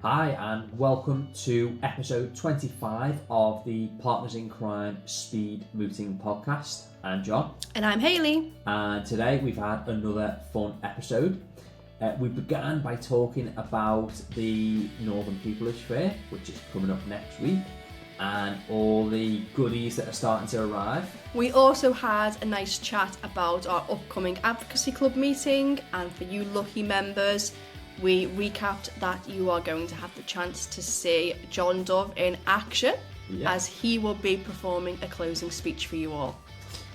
Hi and welcome to episode 25 of the Partners in Crime Speed Mooting podcast. I'm John. And I'm Hayley. And today we've had another fun episode. We began by talking about the Northern Pupillage Fair, which is coming up next week, and all the goodies that are starting to arrive. We also had a nice chat about our upcoming advocacy club meeting, and for you lucky members, we recapped that you are going to have the chance to see John Dove in action, as he will be performing a closing speech for you all.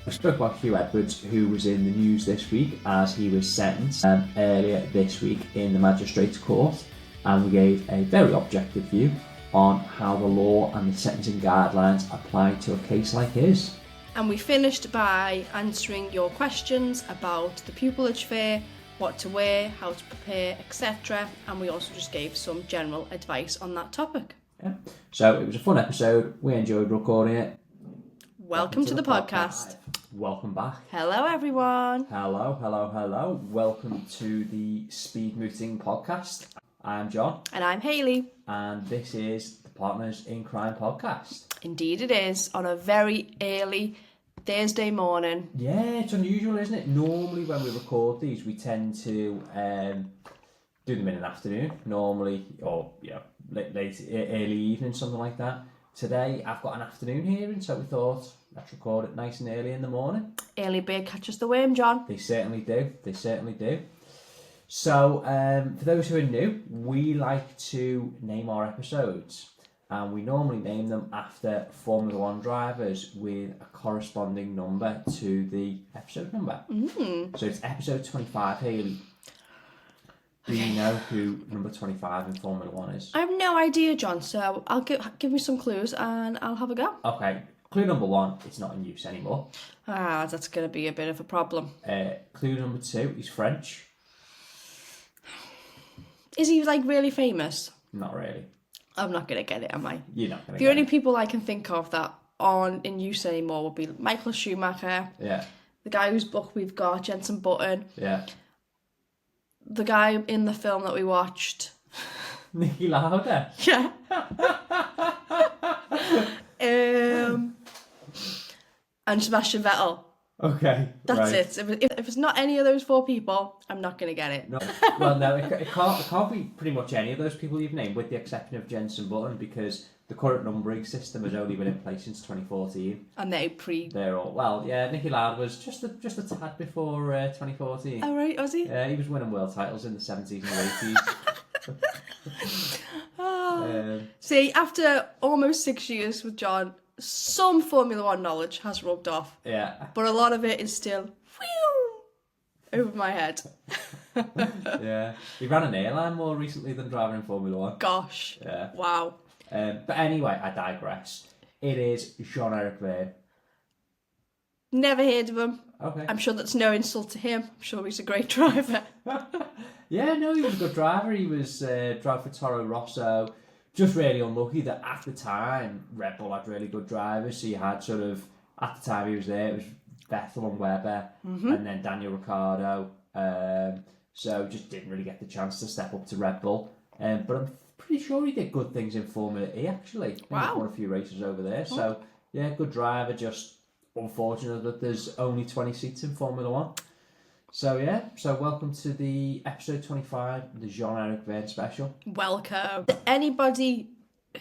We spoke about Huw Edwards, who was in the news this week as he was sentenced earlier this week in the Magistrates Court, and we gave a very objective view on how the law and the sentencing guidelines apply to a case like his. And we finished by answering your questions about the pupillage fair, what to wear, how to prepare, etc. And we also just gave some general advice on that topic. Yeah. So it was a fun episode. We enjoyed recording it. Welcome to the podcast. Welcome back. Hello, everyone. Hello. Welcome to the Speed Mooting podcast. I'm John. And I'm Hayley. And this is the Partners in Crime podcast. Indeed it is, on a very early Thursday morning. Yeah, it's unusual, isn't it? Normally when we record these, we tend to do them in an afternoon, normally, or late early evening, something like that. Today, I've got an afternoon hearing, so we thought, let's record it nice and early in the morning. Early bird catches the worm, John. They certainly do. So, for those who are new, we like to name our episodes, and we normally name them after Formula One drivers with a corresponding number to the episode number. So it's episode 25, Hayley. Do you know who number 25 in Formula One is? I have no idea, John, so I'll give me some clues and I'll have a go. Okay, clue number 1, it's not in use anymore. That's going to be a bit of a problem. Clue number 2, he's French. Is he, really famous? Not really. I'm not going to get it, am I? You're not going to The only people I can think of that aren't in use anymore would be Michael Schumacher. Yeah. The guy whose book we've got, Jensen Button. Yeah. The guy in the film that we watched. Nicky Lauda. Yeah. And Sebastian Vettel. Okay. That's right. it. If it's not any of those 4 people, I'm not going to get it. No. Well, no, it can't be pretty much any of those people you've named, with the exception of Jensen Button, because the current numbering system has only been in place since 2014. And they're all, well, yeah, Nicky Lauda was just a tad before 2014. Oh, right, was he? Yeah, he was winning world titles in the 70s and 80s. See, after almost 6 years with John, some Formula One knowledge has rubbed off. Yeah. But a lot of it is still over my head. Yeah. He ran an airline more recently than driving in Formula One. Gosh. Yeah. Wow. But anyway, I digress. It is Jean-Eric Vergne. Never heard of him. Okay. I'm sure that's no insult to him. I'm sure he's a great driver. Yeah, no, he was a good driver. He was drove for Toro Rosso. Just really unlucky that at the time Red Bull had really good drivers. So you had sort of, at the time he was there, it was Vettel and Webber, and then Daniel Ricciardo. So just didn't really get the chance to step up to Red Bull. But I'm pretty sure he did good things in Formula E, actually. Wow. He won a few races over there. So yeah, good driver. Just unfortunate that there's only 20 seats in Formula One. So yeah, welcome to the episode 25, the Jean-Eric Vergne special. Welcome. Anybody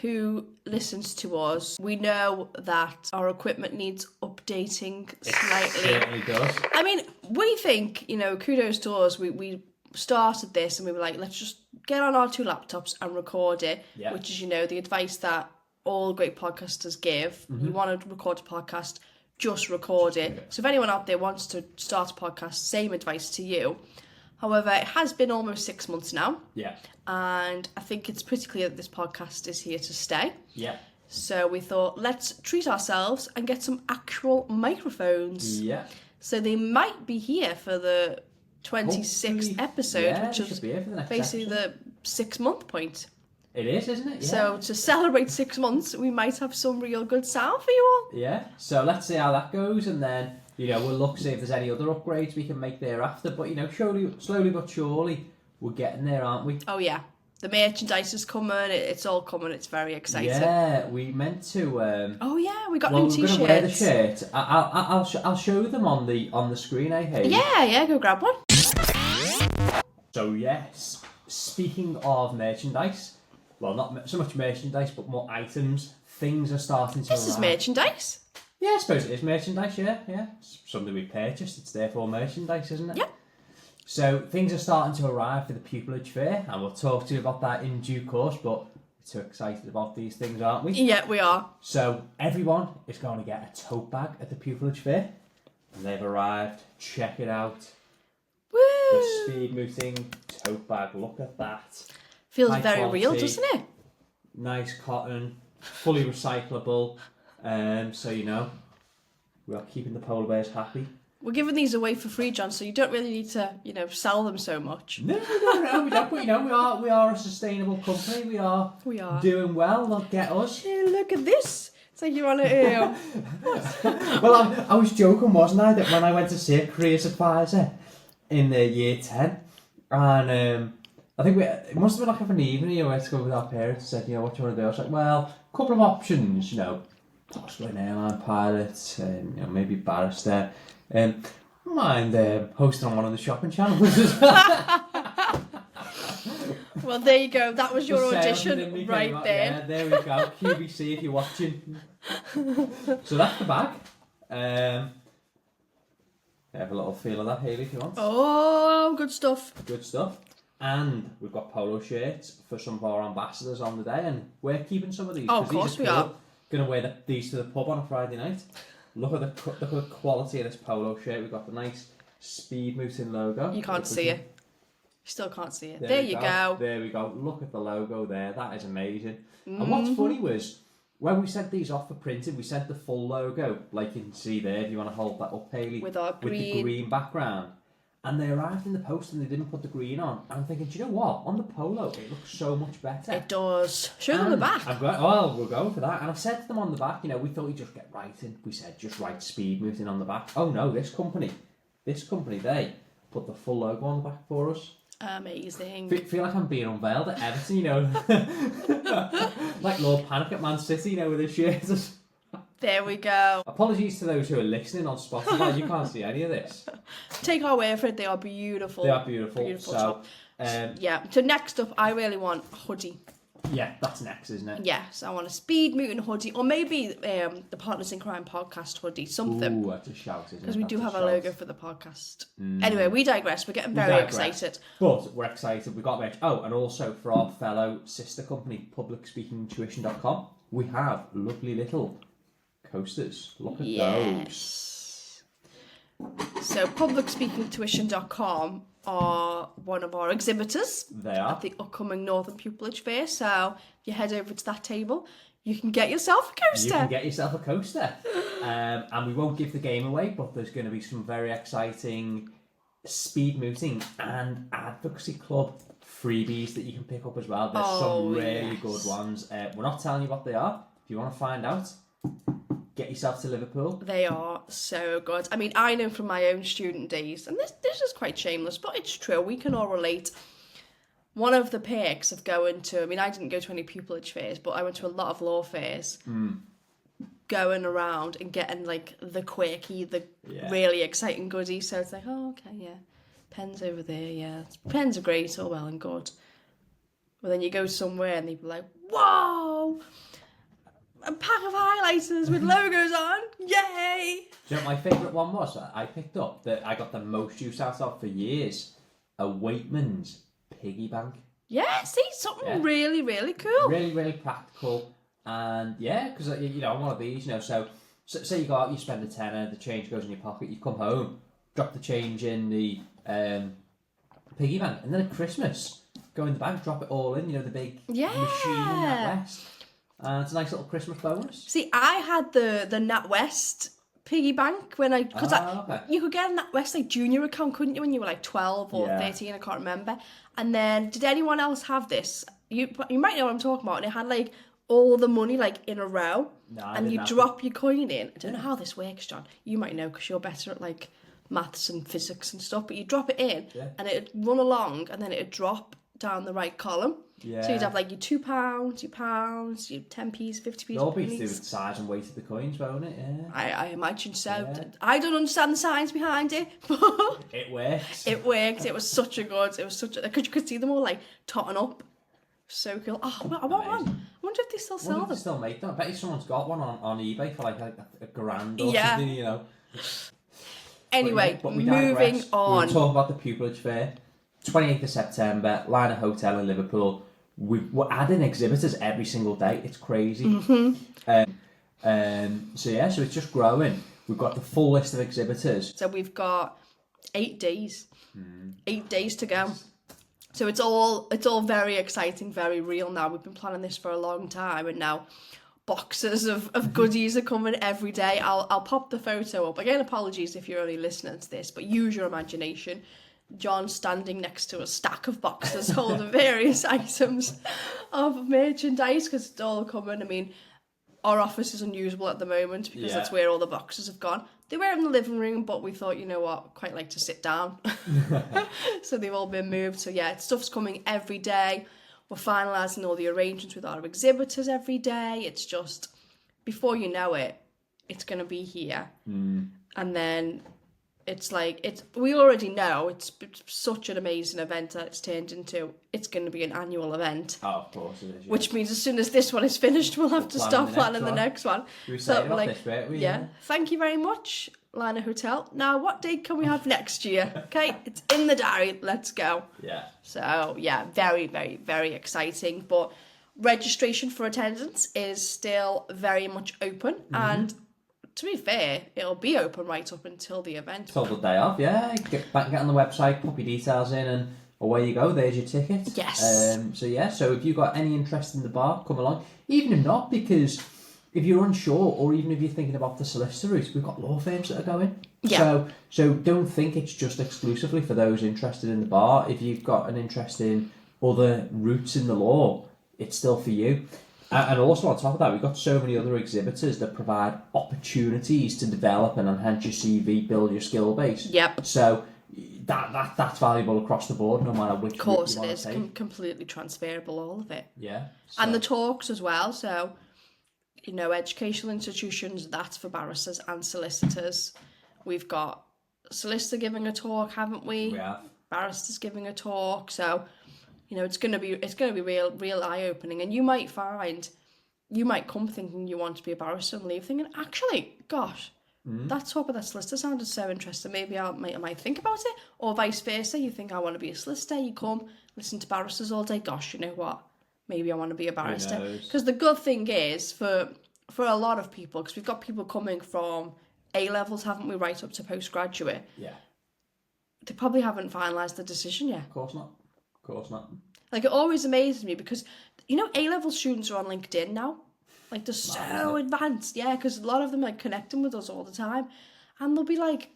who listens to us, we know that our equipment needs updating slightly. It certainly does. I mean, we think, kudos to us. We started this and we were like, let's just get on our 2 laptops and record it, which is, the advice that all great podcasters give. You want to record a podcast, just record it. So if anyone out there wants to start a podcast, same advice to you. However, it has been almost 6 months now. Yeah. And I think it's pretty clear that this podcast is here to stay. Yeah. So we thought, let's treat ourselves and get some actual microphones. Yeah. So they might be here for the 26th episode, which is basically the 6-month point. It is, isn't it? Yeah. So to celebrate 6 months, we might have some real good sound for you all. Yeah. So let's see how that goes, and then we'll look see if there's any other upgrades we can make thereafter. But slowly but surely, we're getting there, aren't we? Oh yeah, The merchandise is coming. It's all coming. It's very exciting. Yeah, we meant to. Oh yeah, we got well, new we're t-shirts. Gonna wear the shirt. I'll show them on the screen. Hey. Yeah, go grab one. So yes, speaking of merchandise, well, not so much merchandise, but more items. Things are starting to. This is merchandise. Yeah, I suppose it is merchandise. Yeah. It's something we purchased. It's therefore merchandise, isn't it? Yeah. So things are starting to arrive for the Pupillage Fair, and we'll talk to you about that in due course, but we're too excited about these things, aren't we? Yeah, we are. So everyone is going to get a tote bag at the Pupillage Fair, and they've arrived. Check it out. Woo! The Speed Mooting tote bag, look at that. Feels High very quality, real, doesn't it? Nice cotton, fully recyclable, so you know, we are keeping the polar bears happy. We're giving these away for free, John, so you don't really need to, sell them so much. No, we don't. But, we are a sustainable company. We are doing well. Look, get us. Hey, look at this. It's like you want to. Well, I was joking, wasn't I, that when I went to see a careers advisor in year 10, and I think it must have been like an evening, we went to go with our parents and said, what do you want to do? I was like, well, a couple of options, possibly an airline pilot, and maybe barrister. Mind hosting on one of the shopping channels as well. Well, there you go. That was your audition right there. Yeah, there we go. QVC if you're watching. So that's the bag. Have a little feel of that, Hayley, if you want. Oh, good stuff. Good stuff. And we've got polo shirts for some of our ambassadors on the day, and we're keeping some of these. Oh, of course we are. Going to wear these to the pub on a Friday night. Look at the quality of this polo shirt. We've got the nice Speed Mooting logo. You can't see it. You still can't see it. There you go. There we go. Look at the logo there. That is amazing. And what's funny was, when we sent these off for printing, we sent the full logo, like you can see there, if you want to hold that up, Hayley. With the green background. And they arrived in the post and they didn't put the green on. And I'm thinking, do you know what? On the polo, it looks so much better. It does. Show them the back. We're going for that. And I said to them on the back, we thought we'd just get writing. We said, just write Speed Mooting on the back. Oh no, this company, they put the full logo on the back for us. Amazing. Feel like I'm being unveiled at Everton, like Lord Panic at Man City, with his shirts. There we go. Apologies to those who are listening on Spotify. You can't see any of this. Take our word for it. They are beautiful. They are beautiful. So, So next up, I really want a hoodie. Yeah, that's next, isn't it? Yes, I want a Speed Mooting hoodie, or maybe the Partners in Crime podcast hoodie, something. Ooh, that's a shout, isn't it? Because we do have a logo for the podcast. Anyway, we digress. We're getting very excited. But we're excited. We've got merch. Oh, and also for our fellow sister company, publicspeakingtuition.com, we have lovely little coasters. Look at those. So publicspeakingtuition.com are one of our exhibitors. They are. At the upcoming Northern Pupillage Fair. So if you head over to that table, you can get yourself a coaster. You can get yourself a coaster. And we won't give the game away, but there's going to be some very exciting Speed Mooting and Advocacy Club freebies that you can pick up as well. There's some really good ones. We're not telling you what they are. If you want to find out, get yourself to Liverpool. They are so good. I mean, I know from my own student days, and this is quite shameless, but it's true. We can all relate. One of the perks of going to, I mean, I didn't go to any pupillage fairs, but I went to a lot of law fairs. Going around and getting like the quirky, the really exciting goodies. So it's like, oh, okay, yeah. Pens over there, yeah. Pens are great, all well and good. But then you go somewhere and they'd be like, whoa! A pack of highlighters with logos on, yay! Do you know what my favourite one was that I picked up, that I got the most use out of for years? A Waitman's piggy bank. Yeah, see, something really, really cool. Really, really practical. And yeah, because on one of these, so say you go out, you spend a tenner, the change goes in your pocket, you come home, drop the change in the piggy bank, and then at Christmas, go in the bank, drop it all in, the big machine in that West. It's a nice little Christmas bonus. See, I had the NatWest piggy bank when because you could get a NatWest like junior account, couldn't you, when you were like 12 or 13? I can't remember. And then, did anyone else have this? You might know what I'm talking about. And it had like all the money like in a row, and you drop your coin in. I don't know how this works, John. You might know because you're better at like maths and physics and stuff. But you drop it in, and it'd run along, and then it'd drop down the right column. Yeah. So you'd have like your £2, your pounds, your 10p's, 50p's. It'll all be to do with the size and weight of the coins, won't it? Yeah. I imagine so. Yeah. I don't understand the science behind it, but It works. it worked. It was such a because you could see them all like totting up. So cool. Oh, I want one. I wonder if they still sell them. They still make them. I bet you someone's got one on eBay for like a grand or Yeah. something, you know. Anyway, but we moving digress. on. We'll talk about the Pupillage Fair. 28th of September, Liner Hotel in Liverpool. We're adding exhibitors every single day. It's crazy. So it's just growing. We've got the full list of exhibitors. So we've got 8 days. 8 days to go. So it's all very exciting, very real now. We've been planning this for a long time, and now boxes of goodies are coming every day. I'll pop the photo up. Again, apologies if you're only listening to this, but use your imagination. John standing next to a stack of boxes holding various items of merchandise because it's all coming. I mean, our office is unusable at the moment because that's where all the boxes have gone. They were in the living room, but we thought, you know what, quite like to sit down. So they've all been moved. So yeah, stuff's coming every day. We're finalising all the arrangements with our exhibitors every day. It's just, before you know it, it's going to be here. And then it's like, we already know it's such an amazing event that it's turned into. It's going to be an annual event. Oh, of course it is. Yeah. Which means as soon as this one is finished, we'll have to stop planning the next one. We were saying about this, weren't we? Yeah. Thank you very much, Liner Hotel. Now, what date can we have next year? Okay, it's in the diary. Let's go. Yeah. So, yeah, very, very, very exciting. But registration for attendance is still very much open. And to be fair, it'll be open right up until the event. Till the day off, yeah. Get on the website, pop your details in, and away you go. There's your ticket. Yes. So if you've got any interest in the bar, come along. Even if not, because if you're unsure, or even if you're thinking about the solicitor route, we've got law firms that are going. Yeah. So don't think it's just exclusively for those interested in the bar. If you've got an interest in other routes in the law, it's still for you. And also on top of that, we've got so many other exhibitors that provide opportunities to develop and enhance your CV, build your skill base. Yep. So that's valuable across the board, no matter which route you want to take. Of course it is, completely transferable, all of it. Yeah. And the talks as well, so, you know, educational institutions, that's for barristers and solicitors. We've got a solicitor giving a talk, haven't we? We have. Barristers giving a talk, so... You know, it's gonna be real eye opening, and you might come thinking you want to be a barrister and leave thinking, actually, gosh, that talk with that solicitor sounded so interesting. Maybe I might think about it, or vice versa. You think I want to be a solicitor, you come listen to barristers all day. Gosh, you know what? Maybe I want to be a barrister. Because the good thing is for a lot of people, because we've got people coming from A levels, haven't we, right up to postgraduate. Yeah. They probably haven't finalised the decision yet. Of course not. Of course not. Like, it always amazes me because, you know, A-level students are on LinkedIn now. Like, they're so advanced. Yeah, because a lot of them, like, connecting with us all the time. And they'll be like,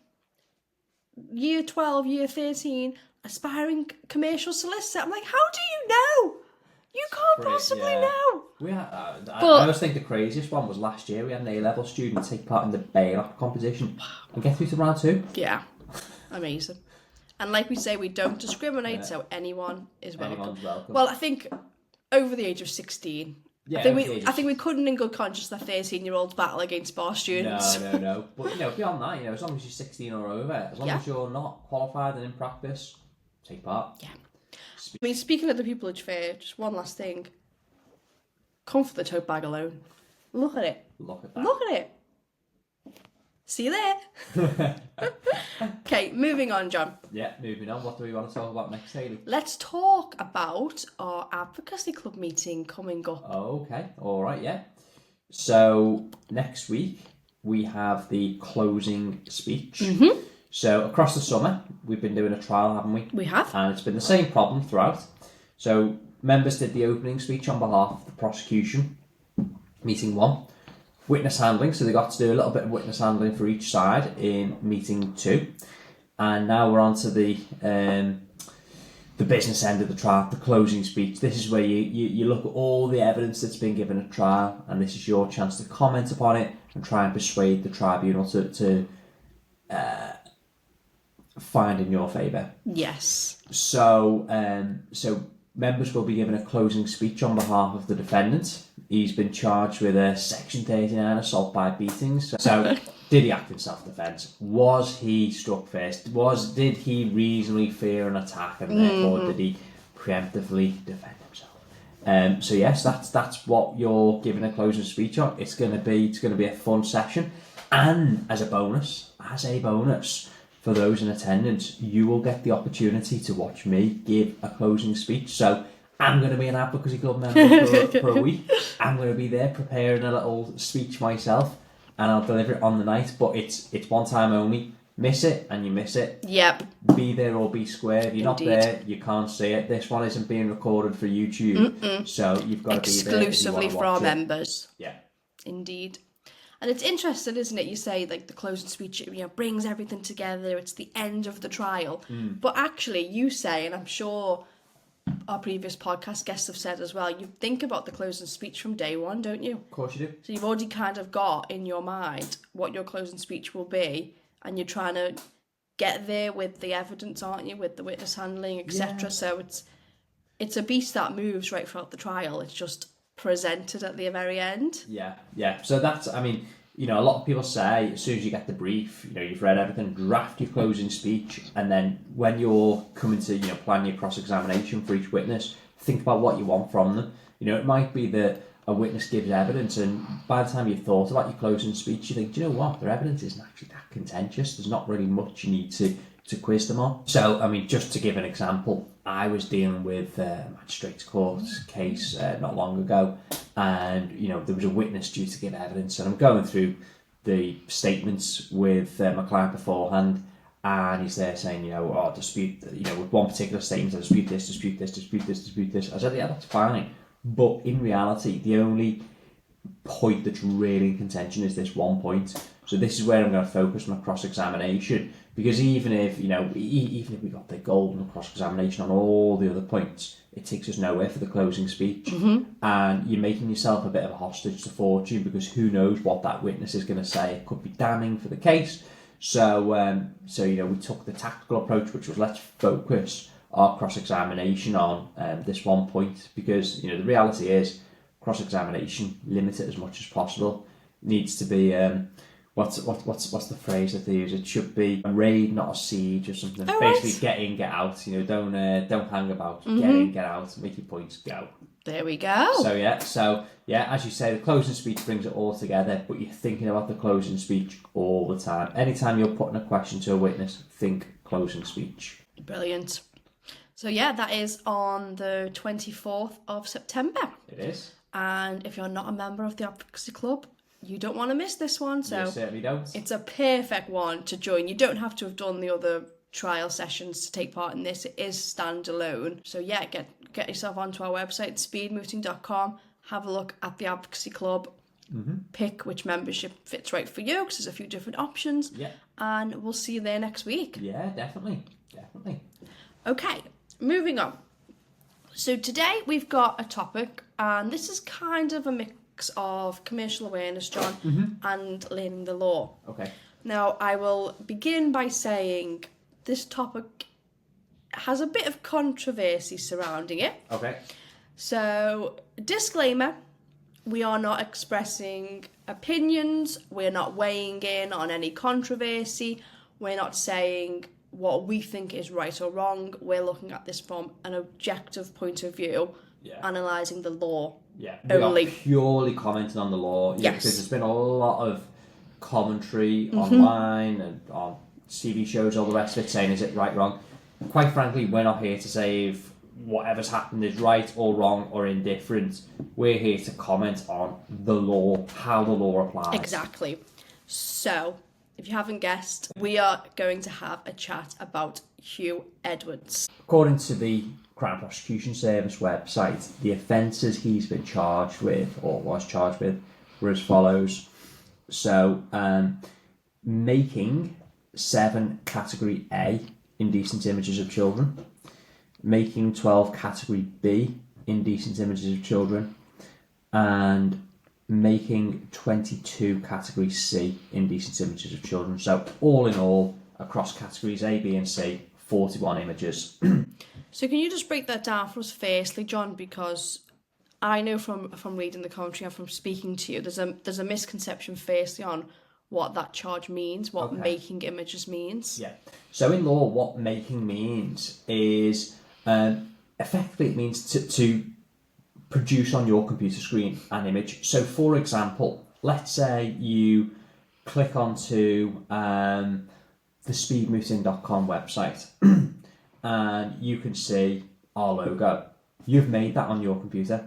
year 12, year 13, aspiring commercial solicitor. I'm like, how do you know? You can't possibly know. I always think the craziest one was last year. We had an A-level student take part in the bail-up competition and get through to round 2. Yeah, amazing. And like we say, we don't discriminate, so anyone is welcome. Anyone's welcome. Well, I think over the age of 16, I think we couldn't in good conscience let 13-year-olds battle against bar students. No. But, you know, beyond that, you know, as long as you're 16 or over, as long as you're not qualified and in practice, take part. Yeah. I mean, speaking of the Pupillage Fair, just one last thing. Come for the tote bag alone. Look at it. Look at that. Look at it. See you there. Okay, moving on, John. Yeah, moving on. What do we want to talk about next, Hayley? Let's talk about our advocacy club meeting coming up. Okay, all right, yeah. So next week we have the closing speech. So across the summer we've been doing a trial, haven't we? We have. And it's been the same problem throughout. So members did the opening speech on behalf of the prosecution, meeting 1. Witness handling, so they got to do a little bit of witness handling for each side in meeting 2. And now we're on to the business end of the trial, the closing speech. This is where you look at all the evidence that's been given at trial, and this is your chance to comment upon it and try and persuade the tribunal to find in your favour. Yes. So members will be given a closing speech on behalf of the defendant. He's been charged with a Section 39 assault by beatings. So, did he act in self-defence? Was he struck first? Did he reasonably fear an attack, and therefore did he preemptively defend himself? So yes, that's what you're giving a closing speech on. It's going to be a fun session, and as a bonus, for those in attendance, you will get the opportunity to watch me give a closing speech. So I'm going to be an advocacy club member for a week. I'm going to be there preparing a little speech myself, and I'll deliver it on the night. But it's one time only. Miss it and you miss it. Yep. Be there or be square. If you're not there, you can't see it. This one isn't being recorded for YouTube, so you've got to be there exclusively for our members. Yeah. Indeed. And it's interesting, isn't it? You say like the closing speech, brings everything together. It's the end of the trial. But actually, you say, and I'm sure our previous podcast guests have said as well, you think about the closing speech from day one, don't you? Of course you do. So you've already kind of got in your mind what your closing speech will be, and you're trying to get there with the evidence, aren't you? With the witness handling, etc. Yeah. So it's a beast that moves right throughout the trial. It's just presented at the very end. Yeah. So that's, a lot of people say as soon as you get the brief, you've read everything, draft your closing speech, and then when you're coming to, plan your cross-examination for each witness, think about what you want from them. It might be that a witness gives evidence, and by the time you've thought about your closing speech, you think, do you know what, their evidence isn't actually that contentious. There's not really much you need to quiz them on. So, just to give an example, I was dealing with a magistrate's court case not long ago, and there was a witness due to give evidence, and I'm going through the statements with my client beforehand, and he's there saying, dispute, with one particular statement, I dispute this. I said, yeah, that's fine. But in reality, the only point that's really in contention is this one point. So this is where I'm going to focus my cross-examination, because even if we got the golden cross-examination on all the other points, it takes us nowhere for the closing speech. And you're making yourself a bit of a hostage to fortune, because who knows what that witness is going to say. It could be damning for the case. So we took the tactical approach, which was let's focus our cross-examination on this one point, because the reality is cross-examination, limit it as much as possible. It needs to be what's the phrase that they use? It should be a raid, not a siege, or something. Basically, get in, get out. Don't hang about. Get in, get out. Make your points, go. There we go. So as you say, the closing speech brings it all together, but you're thinking about the closing speech all the time. Anytime you're putting a question to a witness, think closing speech. Brilliant. So that is on the 24th of September. It is. And if you're not a member of the Advocacy Club, you don't want to miss this one. So you certainly don't. It's a perfect one to join. You don't have to have done the other trial sessions to take part in this. It is standalone. So get yourself onto our website, speedmooting.com. Have a look at the Advocacy Club. Pick which membership fits right for you, because there's a few different options. Yeah. And we'll see you there next week. Yeah, definitely. Okay, moving on. So today we've got a topic, and this is kind of a mix of commercial awareness, John, and learning the law. Okay. Now, I will begin by saying this topic has a bit of controversy surrounding it. Okay. So, disclaimer, we are not expressing opinions, we're not weighing in on any controversy, we're not saying what we think is right or wrong. We're looking at this from an objective point of view, analysing the law. Yeah, we are purely commenting on the law. Yes. Because there's been a lot of commentary online and on TV shows, all the rest of it, saying is it right, wrong. Quite frankly, we're not here to say if whatever's happened is right or wrong or indifferent. We're here to comment on the law, how the law applies. Exactly. So, if you haven't guessed, we are going to have a chat about Huw Edwards. According to the Crown Prosecution Service website, the offences he's been charged with, or was charged with, were as follows. So, making 7 Category A indecent images of children, making 12 Category B indecent images of children, and making 22 Category C indecent images of children. So all in all, across categories A, B and C, 41 images. So can you just break that down for us firstly, John? Because I know from reading the commentary and from speaking to you, there's a misconception firstly on what that charge means, what making images means. Yeah. So in law, what making means is effectively it means to produce on your computer screen an image. So for example, let's say you click onto the speedmooting.com website and you can see our logo. You've made that on your computer.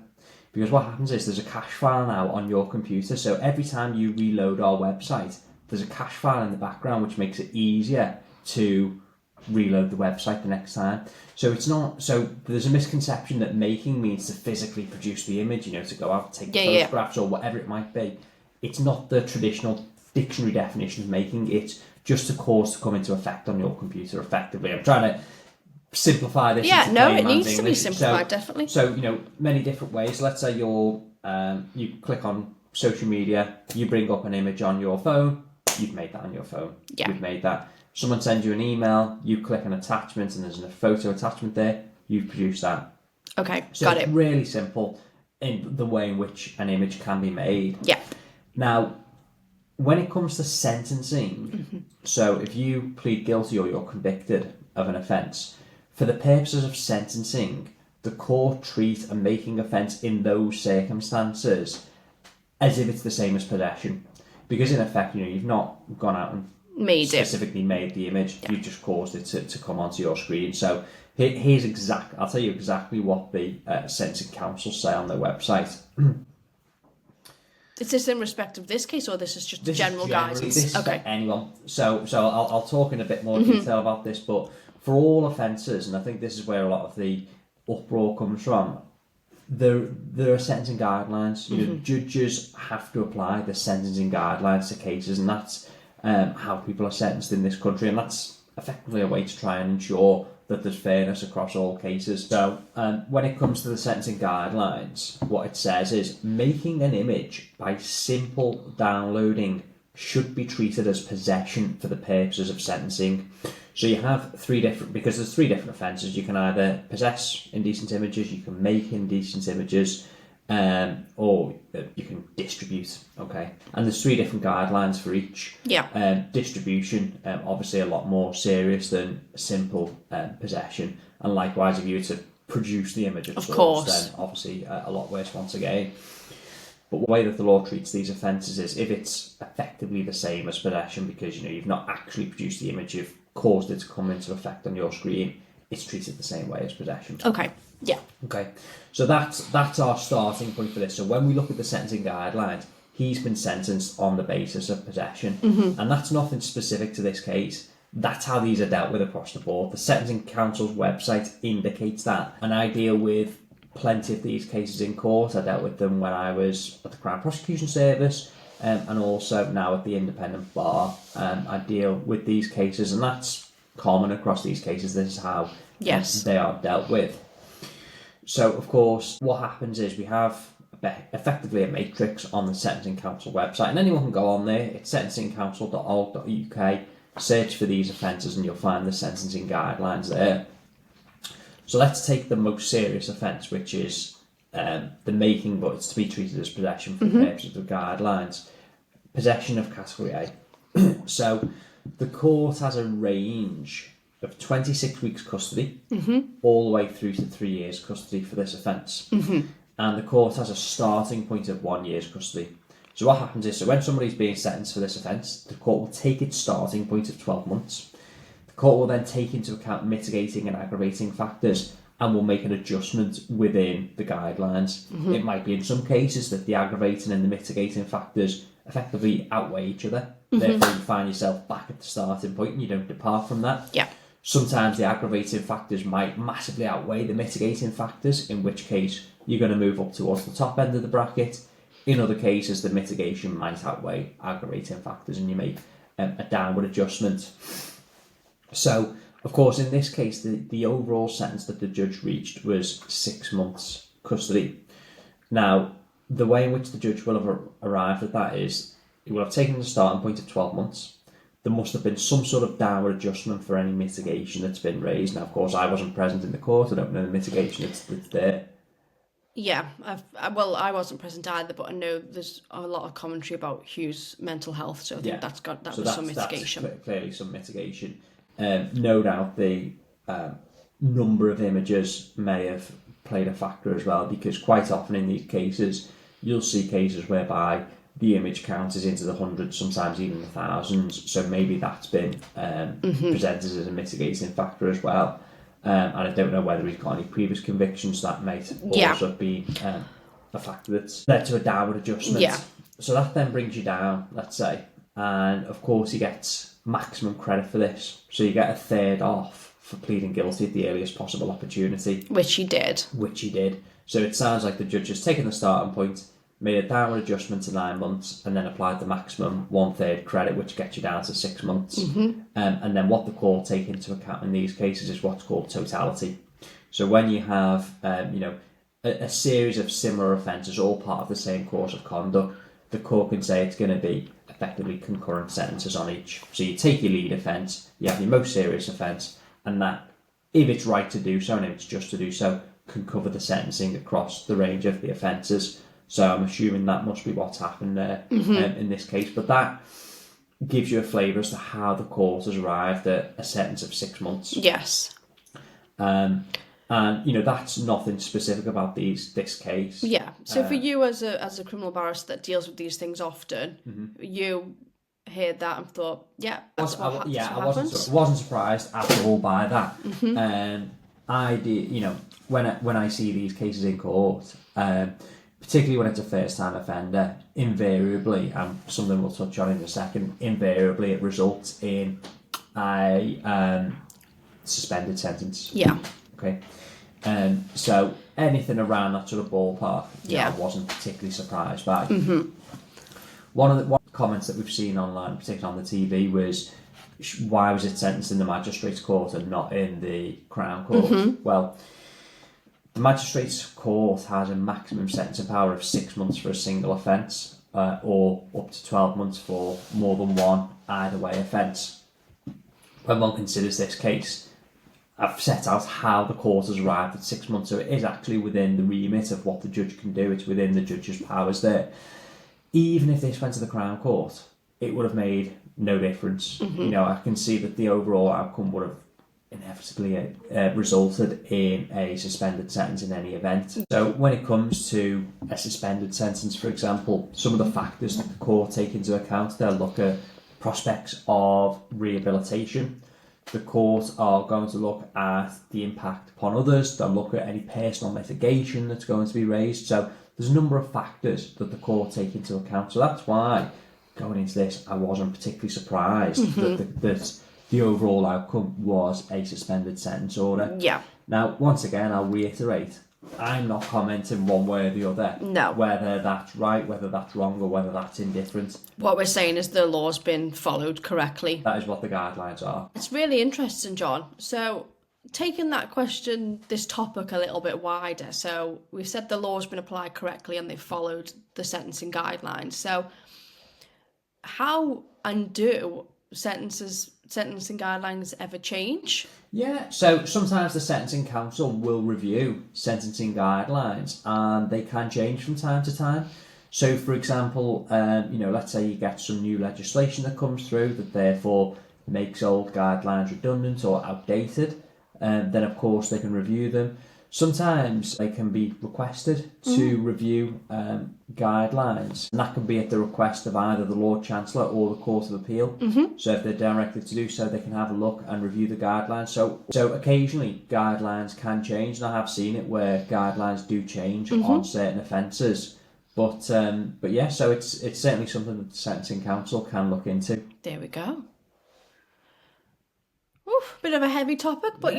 Because what happens is there's a cache file now on your computer, so every time you reload our website, there's a cache file in the background which makes it easier to reload the website the next time. So it's not, so there's a misconception that making means to physically produce the image, you know, to go out, take photographs or whatever it might be. It's not the traditional dictionary definition of making, it's just a cause to come into effect on your computer effectively. I'm trying to simplify this. Yeah, no, it needs to be simplified, definitely. So, you know, many different ways. Let's say you click on social media, you bring up an image on your phone, you've made that on your phone. Yeah. You've made that. Someone sends you an email, you click an attachment and there's a photo attachment there, you've produced that. Okay, so got it's it. Really simple in the way in which an image can be made. Yeah. Now, when it comes to sentencing, so if you plead guilty or you're convicted of an offence, for the purposes of sentencing, the court treat a making offence in those circumstances as if it's the same as possession. Because in effect, you know, you've not gone out and specifically made the image, you've just caused it to come onto your screen. So I'll tell you exactly what the sentencing counsel say on their website. Is this in respect of this case, or this is just general guidance? This is for anyone. So I'll talk in a bit more detail about this, but for all offences, and I think this is where a lot of the uproar comes from, there are sentencing guidelines. You know, judges have to apply the sentencing guidelines to cases, and that's how people are sentenced in this country, and that's effectively a way to try and ensure that there's fairness across all cases. So when it comes to the sentencing guidelines, what it says is making an image by simple downloading should be treated as possession for the purposes of sentencing. So you have because there's three different offences. You can either possess indecent images, you can make indecent images, or you can distribute, okay? And there's three different guidelines for each. Yeah. Distribution, obviously a lot more serious than simple possession. And likewise, if you were to produce the image of source, then obviously a lot worse once again. But the way that the law treats these offences is if it's effectively the same as possession, because you know you've not actually produced the image, you've caused it to come into effect on your screen, it's treated the same way as possession. Okay. Yeah. Okay. So that's our starting point for this. So when we look at the sentencing guidelines, he's been sentenced on the basis of possession, and that's nothing specific to this case. That's how these are dealt with across the board. The Sentencing Council's website indicates that, and I deal with plenty of these cases in court. I dealt with them when I was at the Crown Prosecution Service, and also now at the Independent Bar. I deal with these cases, and that's common across these cases. This is how they are dealt with. So, of course, what happens is we have effectively a matrix on the Sentencing Council website, and anyone can go on there. It's sentencingcouncil.org.uk, search for these offences, and you'll find the sentencing guidelines there. So let's take the most serious offence, which is the making, but it's to be treated as possession for the purposes of the guidelines. Possession of Category A. So the court has a range of 26 weeks custody all the way through to 3 years custody for this offence. And the court has a starting point of 1 year's custody. So what happens is, so when somebody's being sentenced for this offence, the court will take its starting point of 12 months. The court will then take into account mitigating and aggravating factors and will make an adjustment within the guidelines. It might be in some cases that the aggravating and the mitigating factors effectively outweigh each other. Therefore, you find yourself back at the starting point and you don't depart from that. Yeah. Sometimes the aggravating factors might massively outweigh the mitigating factors, in which case you're going to move up towards the top end of the bracket. In other cases, the mitigation might outweigh aggravating factors and you make a downward adjustment. So, of course, in this case, the overall sentence that the judge reached was 6 months custody. Now, the way in which the judge will have arrived at that is he will have taken the starting point of 12 months, there must have been some sort of downward adjustment for any mitigation that's been raised. Now, of course, I wasn't present in the court. I don't know the mitigation that's there. Yeah, I wasn't present either, but I know there's a lot of commentary about Huw's mental health, so I think that was some mitigation. That's clearly some mitigation. No doubt the number of images may have played a factor as well, because quite often in these cases, you'll see cases whereby the image count is into the hundreds, sometimes even the thousands, so maybe that's been presented as a mitigating factor as well. And I don't know whether he's got any previous convictions that might also be a factor that's led to a downward adjustment. Yeah. So that then brings you down, let's say, and of course he gets maximum credit for this. So you get a third off for pleading guilty at the earliest possible opportunity. Which he did. So it sounds like the judge has taken the starting point, made a downward adjustment to 9 months, and then applied the maximum 1/3 credit, which gets you down to 6 months. And then what the court take into account in these cases is what's called totality. So when you have, a series of similar offences, all part of the same course of conduct, the court can say it's going to be effectively concurrent sentences on each. So you take your lead offence, you have your most serious offence, and that, if it's right to do so and if it's just to do so, can cover the sentencing across the range of the offences. So I'm assuming that must be what's happened there in this case. But that gives you a flavour as to how the court has arrived at a sentence of 6 months. Yes. And that's nothing specific about this case. Yeah. So for you as a criminal barrister that deals with these things often, you heard that and thought, that's what happens. I wasn't surprised at all by that. I did, when I see these cases in court, particularly when it's a first-time offender, invariably, and something we'll touch on in a second, invariably it results in a suspended sentence. Yeah. Okay. So anything around that sort of ballpark, I wasn't particularly surprised by. One of the comments that we've seen online, particularly on the TV, was why was it sentenced in the magistrates' court and not in the Crown Court? Well, the magistrates' court has a maximum sentencing power of 6 months for a single offence, or up to 12 months for more than one either way offence. When one considers this case, I've set out how the court has arrived at 6 months, so it is actually within the remit of what the judge can do. It's within the judge's powers there. Even if this went to the Crown Court, it would have made no difference. I can see that the overall outcome would have inevitably resulted in a suspended sentence in any event. So when it comes to a suspended sentence, for example, some of the factors that the court take into account, they'll look at prospects of rehabilitation. The court are going to look at the impact upon others. They'll look at any personal litigation that's going to be raised. So there's a number of factors that the court take into account. So that's why going into this, I wasn't particularly surprised that the overall outcome was a suspended sentence order. Yeah. Now, once again, I'll reiterate, I'm not commenting one way or the other. No. Whether that's right, whether that's wrong, or whether that's indifferent. What we're saying is the law's been followed correctly. That is what the guidelines are. It's really interesting, John. So, taking that question, this topic a little bit wider. So, we've said the law's been applied correctly and they've followed the sentencing guidelines. So, how and do sentencing guidelines ever change? Yeah, so sometimes the Sentencing Council will review sentencing guidelines and they can change from time to time. So, for example, let's say you get some new legislation that comes through that therefore makes old guidelines redundant or outdated, then of course they can review them. Sometimes they can be requested to review guidelines, and that can be at the request of either the Lord Chancellor or the Court of Appeal. So if they're directed to do so, they can have a look and review the guidelines. So occasionally guidelines can change, and I have seen it where guidelines do change on certain offences. But yeah, so it's certainly something that the Sentencing Council can look into. There we go. Oof, bit of a heavy topic, but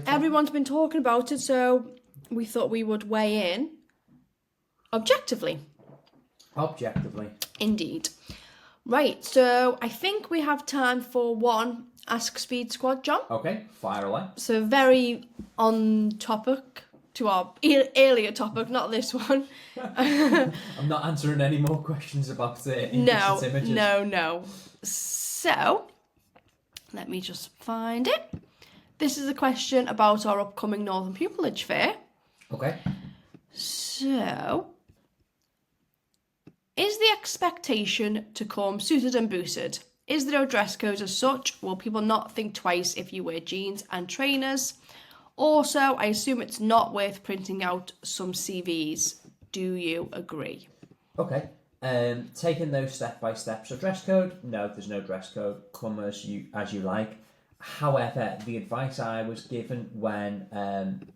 everyone's been talking about it, so we thought we would weigh in objectively. Indeed. Right, so I think we have time for one Ask Speed Squad, John. Okay, fire away. So very on topic to our earlier topic, not this one. I'm not answering any more questions about the indecent images. No. So, let me just find it. This is a question about our upcoming Northern Pupillage Fair. Okay. So, is the expectation to come suited and booted? Is there no dress code as such? Will people not think twice if you wear jeans and trainers? Also, I assume it's not worth printing out some CVs. Do you agree? Okay. Taking those step by step. So dress code? No, there's no dress code. Come as you like. However, the advice I was given when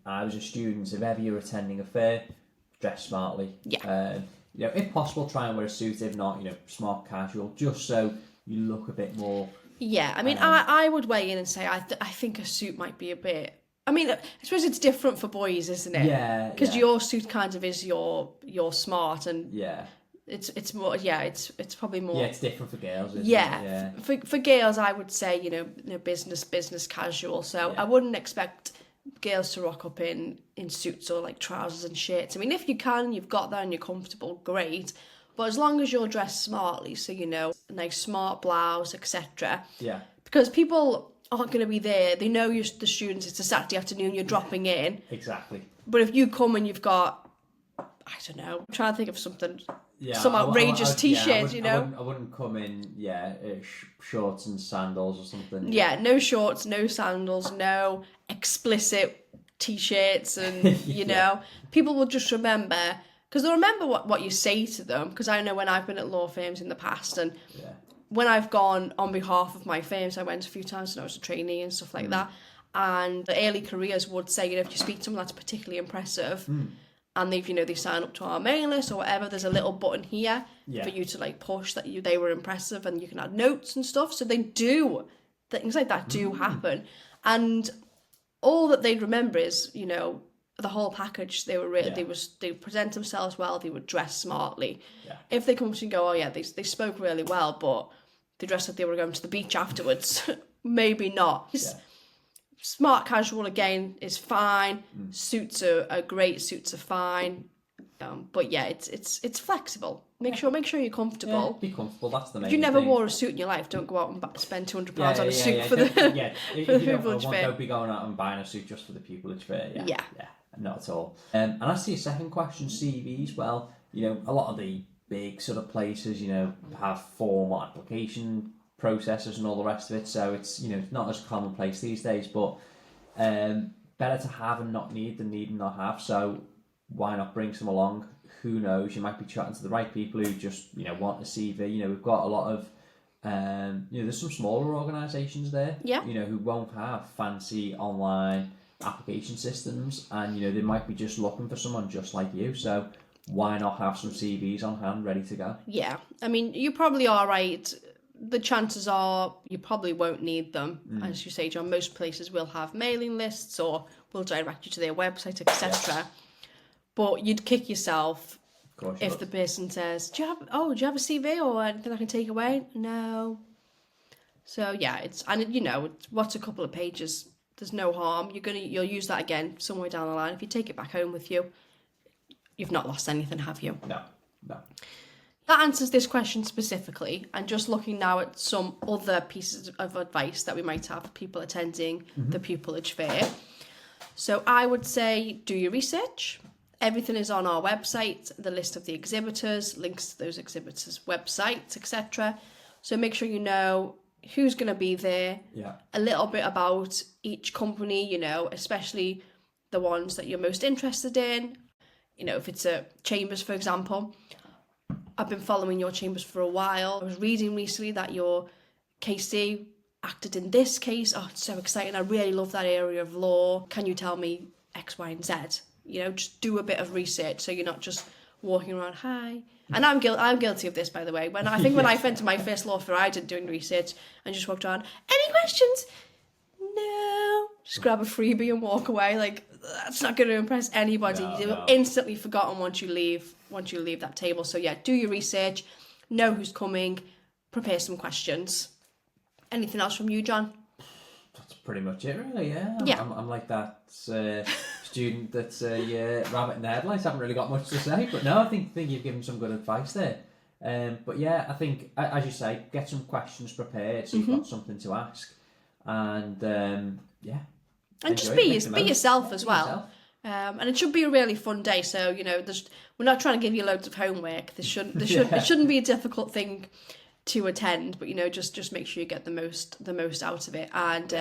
I was a student, if ever you're attending a fair, dress smartly. Yeah. If possible, try and wear a suit. If not, smart casual, just so you look a bit more. Yeah, I mean, I would weigh in and say I think a suit might be a bit. I mean, I suppose it's different for boys, isn't it? Yeah. Because your suit kind of is your smart, and yeah, it's more. Yeah, it's probably more. Yeah, it's different for girls. Isn't yeah, it? Yeah. For girls, I would say business casual. So I wouldn't expect girls to rock up in suits or like trousers and shirts. I mean, if you can, you've got that and you're comfortable, great. But as long as you're dressed smartly, so a nice smart blouse, etc. Yeah. Because people aren't going to be there. They know you're the students. It's a Saturday afternoon. You're dropping in. Exactly. But if you come and you've got, I don't know, I'm trying to think of something. Yeah, some outrageous t-shirts, I wouldn't come in, shorts and sandals or something. Yeah, no shorts, no sandals, no explicit t-shirts, and people will just remember, because they'll remember what you say to them. Because I know when I've been at law firms in the past, and when I've gone on behalf of my firms, I went a few times when I was a trainee and stuff like that, and the early careers would say, if you speak to them that's particularly impressive, and they sign up to our mailing list or whatever, there's a little button here for you to push that they were impressive, and you can add notes and stuff. So things like that do happen, and all that they'd remember is the whole package. They were they present themselves well, they would dress smartly. If they come to you and go, they spoke really well, but they dressed like they were going to the beach afterwards, maybe not. Smart casual again is fine. Suits are great. Suits are fine. But yeah, it's flexible. Make sure you're comfortable. Yeah, be comfortable. That's the main. If you never thing. wore a suit in your life, don't go out and spend £200 on a suit for the Pupillage Fair. Don't be going out and buying a suit just for the Pupillage Fair. Yeah, not at all. And as to your second question, CVs. Well, a lot of the big sort of places, have formal application processes and all the rest of it. So it's it's not as commonplace these days. But better to have and not need than need and not have. So why not bring some along? Who knows? You might be chatting to the right people who just want a CV. We've got a lot of there's some smaller organisations there. Who won't have fancy online application systems, and they might be just looking for someone just like you. So why not have some CVs on hand ready to go? Yeah, I mean, you probably are right. The chances are you probably won't need them. As you say, John, most places will have mailing lists or will direct you to their website, etc. But you'd kick yourself if the person says, do you have a CV or anything I can take away? No. So yeah, what's a couple of pages? There's no harm. You'll use that again somewhere down the line. If you take it back home with you, you've not lost anything, have you? No. That answers this question specifically. And just looking now at some other pieces of advice that we might have for people attending the Pupillage Fair. So I would say do your research. Everything is on our website, the list of the exhibitors, links to those exhibitors' websites, etc. So make sure you know who's going to be there, a little bit about each company, especially the ones that you're most interested in. If it's a Chambers, for example, I've been following your Chambers for a while. I was reading recently that your KC acted in this case. Oh, it's so exciting. I really love that area of law. Can you tell me X, Y, and Z? Just do a bit of research so you're not just walking around, hi. And I'm guilty of this, by the way. When I went to my first law fair, I did doing research and just walked around. Any questions? No. Just grab a freebie and walk away. That's not going to impress anybody. You're instantly forgotten once you leave that table. So yeah, do your research, know who's coming, prepare some questions. Anything else from you, John? That's pretty much it, really. Yeah. I'm like that student that's rabbit in the headlights. I haven't really got much to say, but no, I think you've given some good advice there. But yeah, I think, as you say, get some questions prepared so you've got something to ask. And yeah. And just be yourself as well. And it should be a really fun day. So, you know, we're not trying to give you loads of homework. It shouldn't be a difficult thing to attend, but, you know, just make sure you get the most out of it. And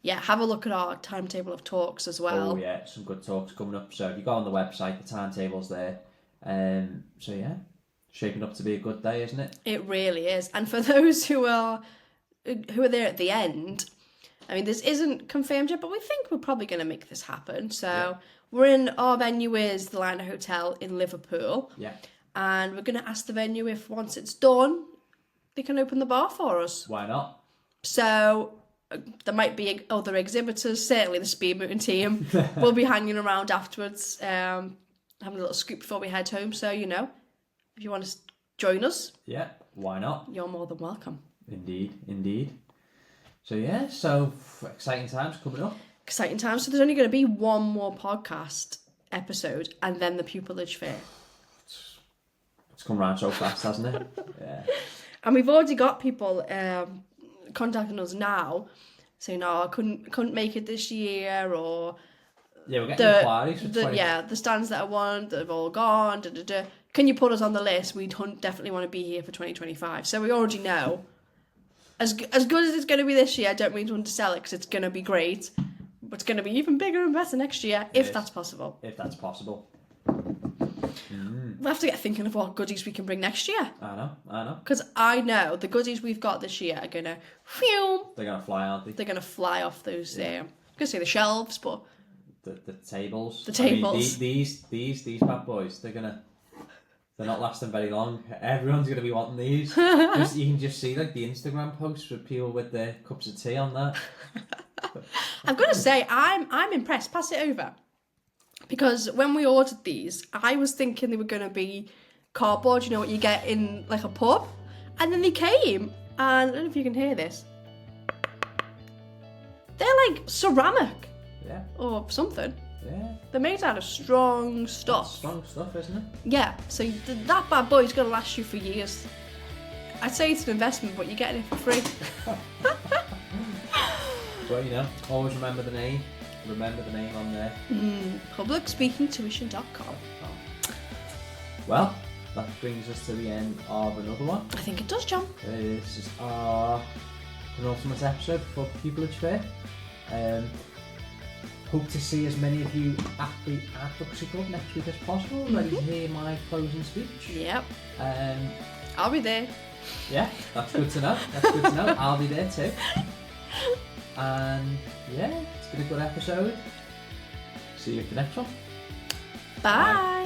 yeah, have a look at our timetable of talks as well. Oh yeah, some good talks coming up. So if you go on the website, the timetable's there. So yeah, shaping up to be a good day, isn't it? It really is. And for those who are there at the end, I mean, this isn't confirmed yet, but we think we're probably going to make this happen. So our venue is the Liner Hotel in Liverpool. Yeah. And we're going to ask the venue if once it's done, they can open the bar for us. Why not? So there might be other exhibitors. Certainly the speed mooting team will be hanging around afterwards, having a little scoop before we head home. So, you know, if you want to join us, yeah, why not? You're more than welcome. Indeed. So yeah, so exciting times coming up. Exciting times. So there's only going to be one more podcast episode and then the Pupillage Fair. It's come round so fast, hasn't it? Yeah. And we've already got people contacting us now saying, "No, I couldn't make it this year," or yeah, we're getting inquiries for the stands that I want that have all gone. Can you put us on the list? We definitely want to be here for 2025. So we already know. As good as it's going to be this year, I don't mean to undersell it because it's going to be great, but it's going to be even bigger and better next year if that's possible. If that's possible. We'll have to get thinking of what goodies we can bring next year. I know. Because I know the goodies we've got this year are going to... They're going to fly, aren't they? They're going to fly off those... I'm going to say the shelves, but... The tables. The tables. I mean, these bad boys, they're not lasting very long. Everyone's going to be wanting these. You can just see like the Instagram posts with people with their cups of tea on that. I've got to say, I'm impressed. Pass it over. Because when we ordered these, I was thinking they were going to be cardboard, you know what you get in like a pub. And then they came, and I don't know if you can hear this. They're like ceramic. Yeah. Or something. Yeah. They're made out of strong stuff. That's strong stuff, isn't it? Yeah, so that bad boy's going to last you for years. I'd say it's an investment, but you're getting it for free. Well, you know, always remember the name. Remember the name on there. Publicspeakingtuition.com. Well, that brings us to the end of another one. I think it does, John. This is our penultimate episode for Pupillage Fair. Hope to see as many of you at the Advocacy Club next week as possible. Ready to hear my closing speech? Yep. I'll be there. Yeah, that's good to know. I'll be there too. And yeah, it's been a good episode. See you at the next one. Bye.